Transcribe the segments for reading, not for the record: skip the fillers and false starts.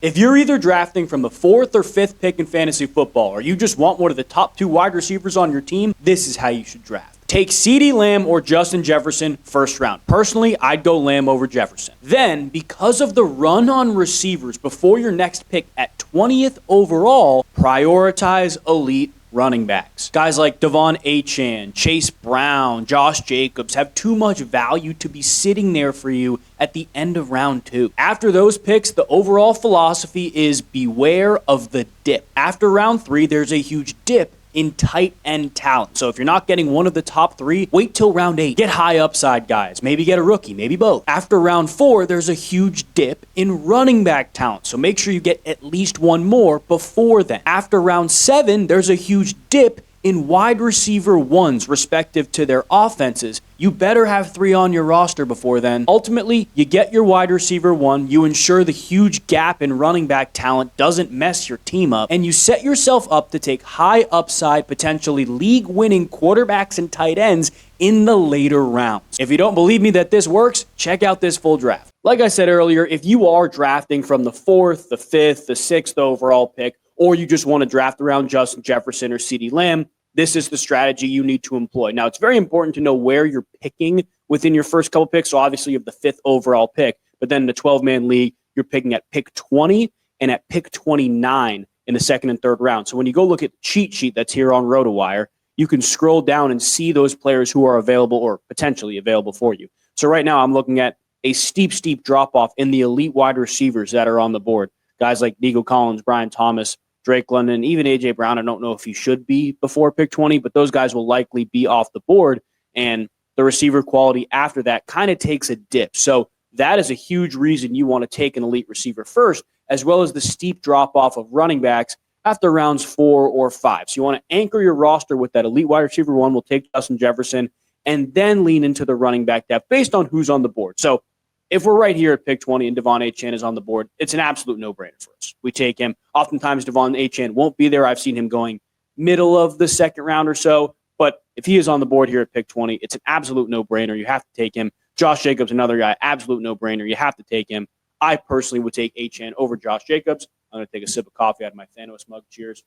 If you're either drafting from the 4th or 5th pick in fantasy football, or you just want one of the top 2 wide receivers on your team, this is how you should draft. Take CeeDee Lamb or Justin Jefferson first round. Personally, I'd go Lamb over Jefferson. Then, because of the run on receivers before your next pick at 20th overall, prioritize elite running backs. Guys like Devon Achane, Chase Brown, Josh Jacobs have too much value to be sitting there for you at the end of round 2. After those picks, the overall philosophy is beware of the dip. After round 3, there's a huge dip in tight end talent. So if you're not getting one of the top 3, wait till round 8. Get high upside guys. Maybe get a rookie, maybe both. After round 4, there's a huge dip in running back talent. So make sure you get at least one more before then. After round 7, there's a huge dip in wide receiver ones respective to their offenses. You better have 3 on your roster before then. Ultimately, you get your wide receiver 1, you ensure the huge gap in running back talent doesn't mess your team up, and you set yourself up to take high upside, potentially league-winning quarterbacks and tight ends in the later rounds. If you don't believe me that this works, check out this full draft. Like I said earlier, if you are drafting from the 4th, the 5th, the 6th overall pick, or you just want to draft around Justin Jefferson or CeeDee Lamb, this is the strategy you need to employ. Now, it's very important to know where you're picking within your first couple picks. So obviously you have the 5th overall pick, but then in the 12-man league, you're picking at pick 20 and at pick 29 in the 2nd and 3rd round. So when you go look at the cheat sheet that's here on RotoWire, you can scroll down and see those players who are available or potentially available for you. So right now I'm looking at a steep drop-off in the elite wide receivers that are on the board. Guys like Nico Collins, Brian Thomas, Drake London, even A.J. Brown. I don't know if he should be before pick 20, but those guys will likely be off the board, and the receiver quality after that kind of takes a dip. So that is a huge reason you want to take an elite receiver first, as well as the steep drop-off of running backs after rounds 4 or 5. So you want to anchor your roster with that elite wide receiver 1. We'll take Justin Jefferson, and then lean into the running back depth based on who's on the board. So if we're right here at pick 20 and Devon Achane is on the board, it's an absolute no-brainer for us. We take him. Oftentimes, Devon Achane won't be there. I've seen him going middle of the 2nd round or so. But if he is on the board here at pick 20, it's an absolute no-brainer. You have to take him. Josh Jacobs, another guy, absolute no-brainer. You have to take him. I personally would take Achane over Josh Jacobs. I'm going to take a sip of coffee out of my Thanos mug. Cheers.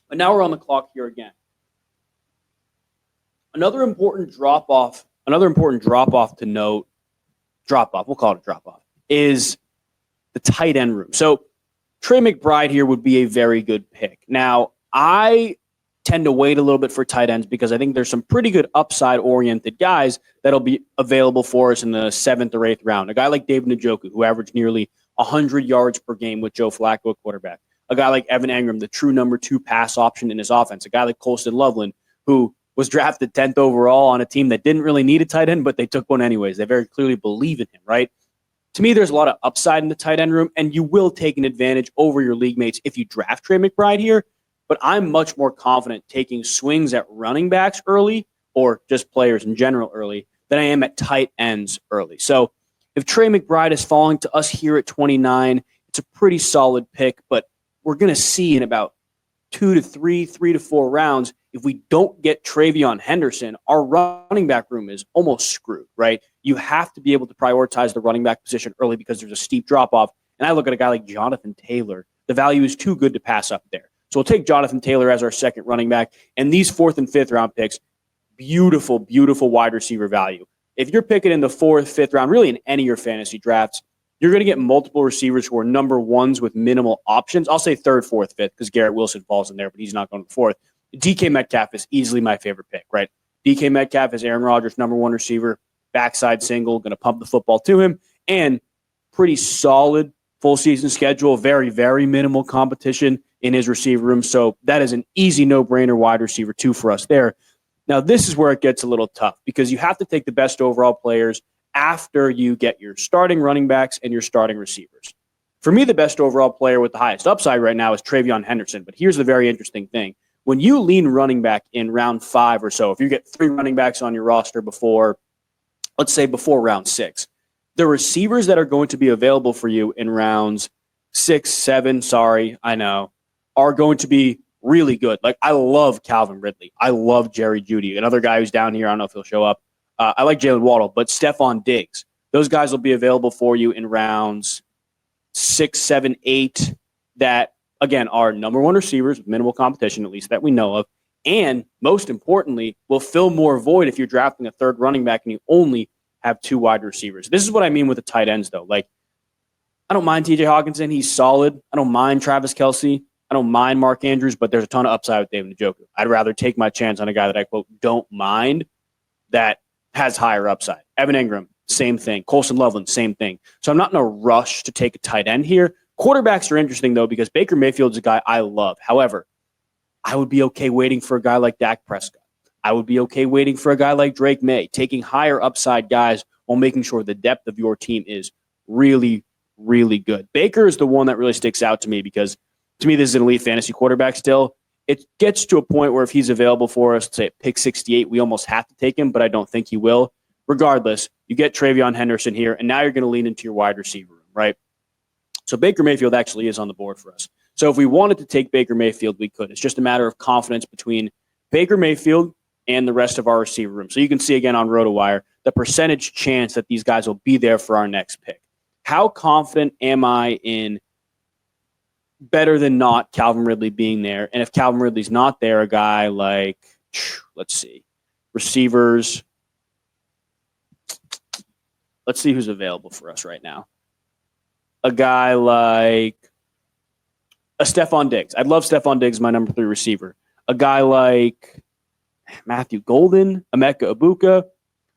But now we're on the clock here again. Another important drop-off to note, we'll call it a drop-off, is the tight end room. So Trey McBride here would be a very good pick. Now, I tend to wait a little bit for tight ends because I think there's some pretty good upside-oriented guys that'll be available for us in the 7th or 8th round. A guy like David Njoku, who averaged nearly 100 yards per game with Joe Flacco at quarterback. A guy like Evan Engram, the true number 2 pass option in his offense. A guy like Colston Loveland, who was drafted 10th overall on a team that didn't really need a tight end, but they took one anyways. They very clearly believe in him, right? To me, there's a lot of upside in the tight end room, and you will take an advantage over your league mates if you draft Trey McBride here, but I'm much more confident taking swings at running backs early, or just players in general early, than I am at tight ends early. So if Trey McBride is falling to us here at 29, it's a pretty solid pick, but we're going to see in about 2 to 3, 3 to 4 rounds, if we don't get Travion Henderson, our running back room is almost screwed, right? You have to be able to prioritize the running back position early because there's a steep drop-off. And I look at a guy like Jonathan Taylor. The value is too good to pass up there. So we'll take Jonathan Taylor as our 2nd running back. And these 4th and 5th round picks, beautiful wide receiver value. If you're picking in the 4th, 5th round, really in any of your fantasy drafts, you're going to get multiple receivers who are number 1s with minimal options. I'll say 3rd, 4th, 5th because Garrett Wilson falls in there, but he's not going to 4th. DK Metcalf is easily my favorite pick, right? DK Metcalf is Aaron Rodgers' number 1 receiver, backside single, going to pump the football to him, and pretty solid full season schedule, very, very minimal competition in his receiver room. So that is an easy no-brainer wide receiver 2 for us there. Now, this is where it gets a little tough because you have to take the best overall players after you get your starting running backs and your starting receivers. For me, the best overall player with the highest upside right now is Travion Henderson, but here's the very interesting thing. When you lean running back in round 5 or so, if you get 3 running backs on your roster before, let's say before round 6, the receivers that are going to be available for you in rounds 6, 7, are going to be really good. Like, I love Calvin Ridley. I love Jerry Jeudy. Another guy who's down here, I don't know if he'll show up. I like Jalen Waddle, but Stephon Diggs. Those guys will be available for you in rounds 6, 7, 8 that, again, are number one receivers with minimal competition, at least that we know of. And most importantly, will fill more void if you're drafting a third running back and you only have 2 wide receivers. This is what I mean with the tight ends, though. Like, I don't mind TJ Hawkinson. He's solid. I don't mind Travis Kelce. I don't mind Mark Andrews, but there's a ton of upside with David Njoku. I'd rather take my chance on a guy that I, quote, don't mind that has higher upside. Evan Ingram, same thing. Colson Loveland, same thing. So I'm not in a rush to take a tight end here. Quarterbacks are interesting, though, because Baker Mayfield's a guy I love. However, I would be okay waiting for a guy like Dak Prescott. I would be okay waiting for a guy like Drake May, taking higher upside guys while making sure the depth of your team is really, really good. Baker is the one that really sticks out to me because, to me, this is an elite fantasy quarterback still. It gets to a point where if he's available for us, say at pick 68, we almost have to take him, but I don't think he will. Regardless, you get Travion Henderson here, and now you're going to lean into your wide receiver room, right? So Baker Mayfield actually is on the board for us. So if we wanted to take Baker Mayfield, we could. It's just a matter of confidence between Baker Mayfield and the rest of our receiver room. So you can see again on RotoWire the percentage chance that these guys will be there for our next pick. How confident am I in better than not Calvin Ridley being there? And if Calvin Ridley's not there, a guy like, let's see, receivers. Let's see who's available for us right now. A guy like a Stephon Diggs. I'd love Stephon Diggs, my number 3 receiver. A guy like Matthew Golden, Emeka Ibuka.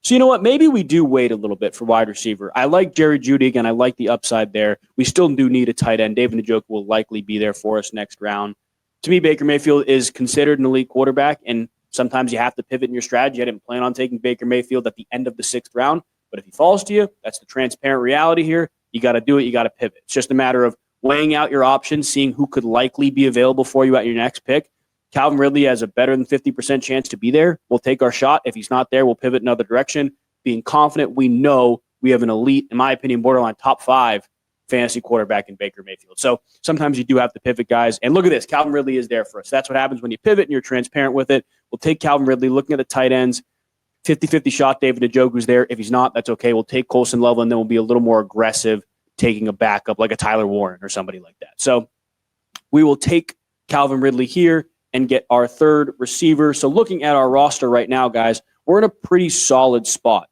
So you know what? Maybe we do wait a little bit for wide receiver. I like Jerry Jeudy again. I like the upside there. We still do need a tight end. David Njoku will likely be there for us next round. To me, Baker Mayfield is considered an elite quarterback, and sometimes you have to pivot in your strategy. I didn't plan on taking Baker Mayfield at the end of the 6th round, but if he falls to you, that's the transparent reality here. You got to do it. You got to pivot. It's just a matter of weighing out your options, seeing who could likely be available for you at your next pick. Calvin Ridley has a better than 50% chance to be there. We'll take our shot. If he's not there, we'll pivot in another direction. Being confident, we know we have an elite, in my opinion, borderline top 5 fantasy quarterback in Baker Mayfield. So sometimes you do have to pivot, guys. And look at this. Calvin Ridley is there for us. That's what happens when you pivot and you're transparent with it. We'll take Calvin Ridley, looking at the tight ends. 50-50 shot, David Njoku's there. If he's not, that's okay. We'll take Colson Loveland, then we'll be a little more aggressive, taking a backup like a Tyler Warren or somebody like that. So we will take Calvin Ridley here and get our 3rd receiver. So looking at our roster right now, guys, we're in a pretty solid spot.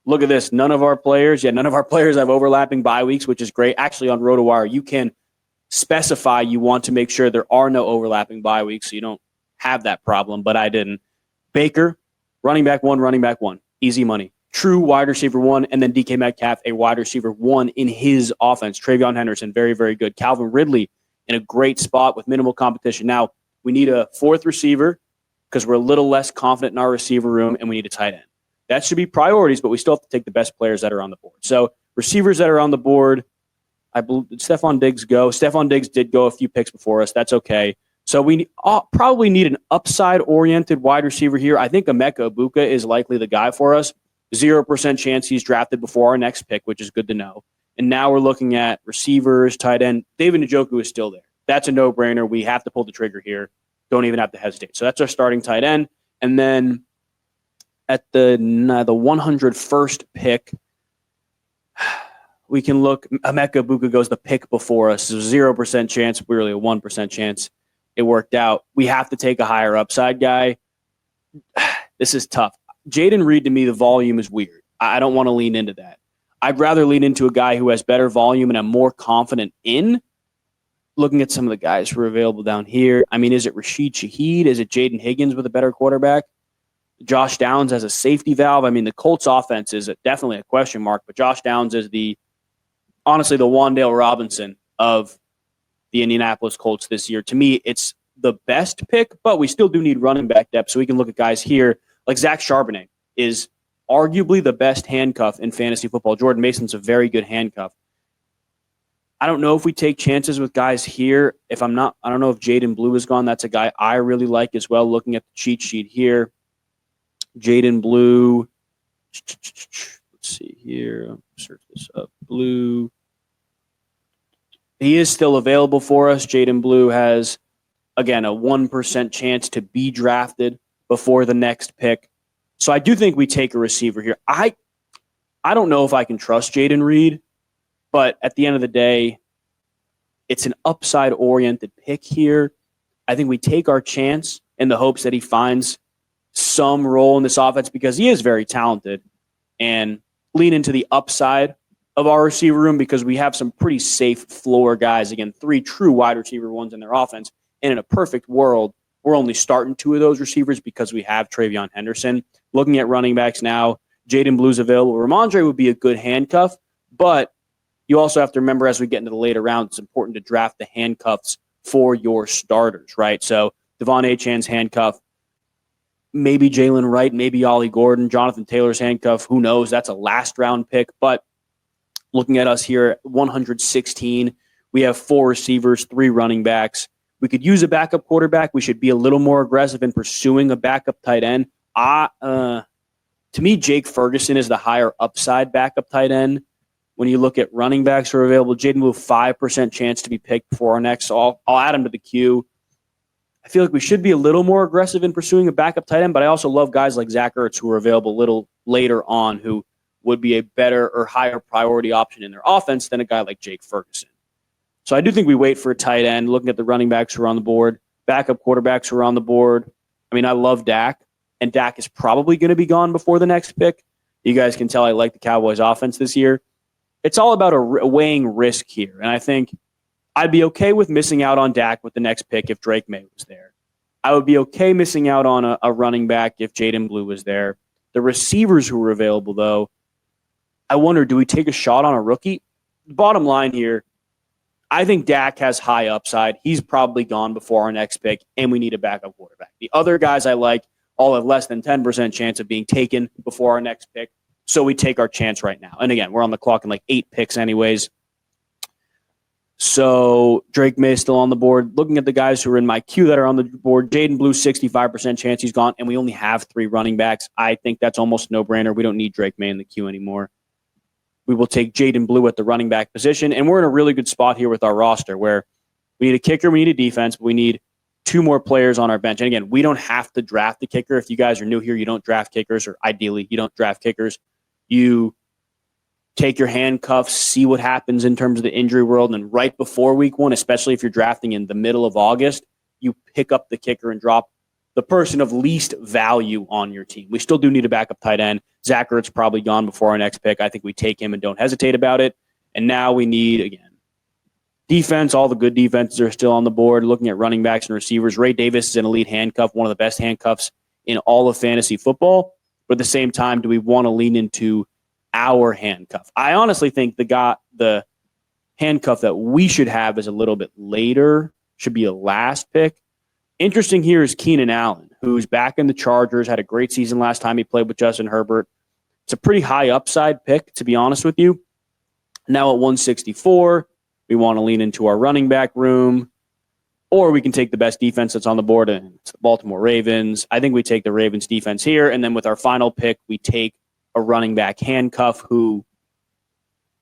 Look at this. None of our players have overlapping bye weeks, which is great. Actually, on RotoWire, you can specify you want to make sure there are no overlapping bye weeks so you don't have that problem, but I didn't. Baker, running back 1. Easy money. True wide receiver 1, and then DK Metcalf, a wide receiver 1 in his offense. Travion Henderson, very, very good. Calvin Ridley in a great spot with minimal competition. Now, we need a 4th receiver because we're a little less confident in our receiver room, and we need a tight end. That should be priorities, but we still have to take the best players that are on the board. So receivers that are on the board, I believe Stephon Diggs go. Stephon Diggs did go a few picks before us. That's okay. So we probably need an upside-oriented wide receiver here. I think Emeka Ibuka is likely the guy for us. 0% chance he's drafted before our next pick, which is good to know. And now we're looking at receivers, tight end. David Njoku is still there. That's a no-brainer. We have to pull the trigger here. Don't even have to hesitate. So that's our starting tight end. And then at the 101st pick, we can look. Emeka Ibuka goes the pick before us. So 0% chance, really a 1% chance. It worked out. We have to take a higher upside guy. This is tough. Jaden Reed, to me, the volume is weird. I don't want to lean into that. I'd rather lean into a guy who has better volume and I'm more confident in. Looking at some of the guys who are available down here, I mean, is it Rashid Shaheed? Is it Jaden Higgins with a better quarterback? Josh Downs as a safety valve. I mean, the Colts offense is definitely a question mark, but Josh Downs is honestly the Wan'Dale Robinson of the Indianapolis Colts this year. To me, it's the best pick, but we still do need running back depth, so we can look at guys here like Zach Charbonnet is arguably the best handcuff in fantasy football. Jordan Mason's a very good handcuff. I don't know if we take chances with guys here. I don't know if Jaden Blue is gone. That's a guy I really like as well. Looking at the cheat sheet here, Jaden Blue. Let's see here. Search this up. Blue. He is still available for us. Jaden Blue has, again, a 1% chance to be drafted before the next pick. So I do think we take a receiver here. I don't know if I can trust Jaden Reed, But at the end of the day, it's an upside-oriented pick here. I think we take our chance in the hopes that he finds some role in this offense because he is very talented, and lean into the upside of our receiver room because we have some pretty safe floor guys. Again, 3 true wide receiver ones in their offense. And in a perfect world, we're only starting 2 of those receivers because we have Travion Henderson. Looking at running backs now, Jaden Blue's available. Ramondre would be a good handcuff, but you also have to remember as we get into the later rounds, it's important to draft the handcuffs for your starters, right? So Devon Achane's handcuff, maybe Jalen Wright, maybe Ollie Gordon, Jonathan Taylor's handcuff, who knows? That's a last-round pick, but looking at us here at 116, we have 4 receivers, 3 running backs. We could use a backup quarterback. We should be a little more aggressive in pursuing a backup tight end. To me, Jake Ferguson is the higher upside backup tight end. When you look at running backs who are available, Jaden Blue, 5% chance to be picked before our next. So I'll add him to the queue. I feel like we should be a little more aggressive in pursuing a backup tight end, but I also love guys like Zach Ertz who are available a little later on who would be a better or higher priority option in their offense than a guy like Jake Ferguson. So I do think we wait for a tight end, looking at the running backs who are on the board, backup quarterbacks who are on the board. I mean, I love Dak, and Dak is probably going to be gone before the next pick. You guys can tell I like the Cowboys offense this year. It's all about weighing risk here, and I think I'd be okay with missing out on Dak with the next pick if Drake May was there. I would be okay missing out on a running back if Jaden Blue was there. The receivers who were available, though, I wonder, do we take a shot on a rookie? Bottom line here, I think Dak has high upside. He's probably gone before our next pick, and we need a backup quarterback. The other guys I like all have less than 10% chance of being taken before our next pick, so we take our chance right now. And again, we're on the clock in like 8 picks anyways. So Drake May is still on the board. Looking at the guys who are in my queue that are on the board, Jaden Blue, 65% chance he's gone, and we only have 3 running backs. I think that's almost a no-brainer. We don't need Drake May in the queue anymore. We will take Jaden Blue at the running back position, and we're in a really good spot here with our roster where we need a kicker, we need a defense, but we need 2 more players on our bench. And again, we don't have to draft the kicker. If you guys are new here, you don't draft kickers, or ideally, you don't draft kickers. You take your handcuffs, see what happens in terms of the injury world, and right before week 1, especially if you're drafting in the middle of August, you pick up the kicker and drop the person of least value on your team. We still do need a backup tight end. Zach Ertz probably gone before our next pick. I think we take him and don't hesitate about it. And now we need, again, defense. All the good defenses are still on the board. Looking at running backs and receivers, Ray Davis is an elite handcuff, one of the best handcuffs in all of fantasy football. But at the same time, do we want to lean into our handcuff? I honestly think the handcuff that we should have is a little bit later, should be a last pick. Interesting here is Keenan Allen, who's back in the Chargers, had a great season last time he played with Justin Herbert. It's a pretty high upside pick, to be honest with you. Now at 164, we want to lean into our running back room, or we can take the best defense that's on the board, and it's the Baltimore Ravens. I think we take the Ravens defense here, and then with our final pick, we take a running back handcuff who,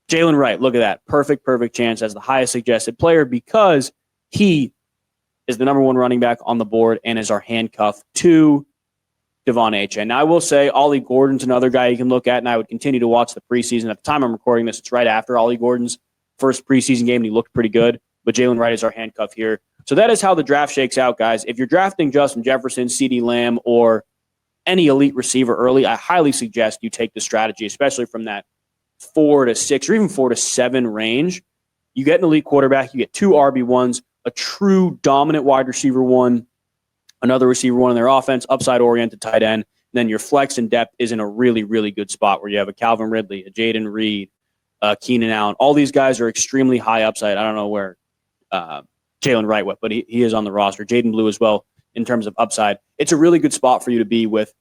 Jalen Wright, look at that. Perfect chance as the highest suggested player because he is the number 1 running back on the board and is our handcuff to Devon Achane. Now, I will say Ollie Gordon's another guy you can look at, and I would continue to watch the preseason. At the time I'm recording this, it's right after Ollie Gordon's first preseason game, and he looked pretty good. But Jalen Wright is our handcuff here. So that is how the draft shakes out, guys. If you're drafting Justin Jefferson, CeeDee Lamb, or any elite receiver early, I highly suggest you take the strategy, especially from that 4 to 6 or even 4 to 7 range. You get an elite quarterback, you get 2 RB1s, a true dominant wide receiver 1, another receiver 1 in their offense, upside-oriented tight end. And then your flex and depth is in a really, really good spot where you have a Calvin Ridley, a Jaden Reed, Keenan Allen. All these guys are extremely high upside. I don't know where Jalen Wright went, but he is on the roster. Jaden Blue as well in terms of upside. It's a really good spot for you to be with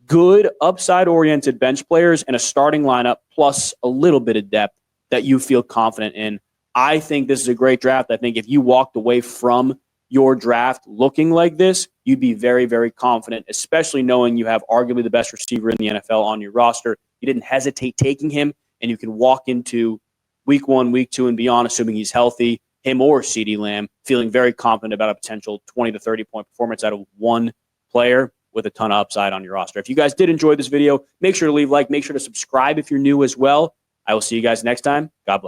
good upside-oriented bench players and a starting lineup plus a little bit of depth that you feel confident in. I think this is a great draft. I think if you walked away from your draft looking like this, you'd be very, very confident, especially knowing you have arguably the best receiver in the NFL on your roster. You didn't hesitate taking him, and you can walk into week 1, week 2, and beyond, assuming he's healthy, him or CeeDee Lamb, feeling very confident about a potential 20 to 30-point performance out of one player with a ton of upside on your roster. If you guys did enjoy this video, make sure to leave a like. Make sure to subscribe if you're new as well. I will see you guys next time. God bless.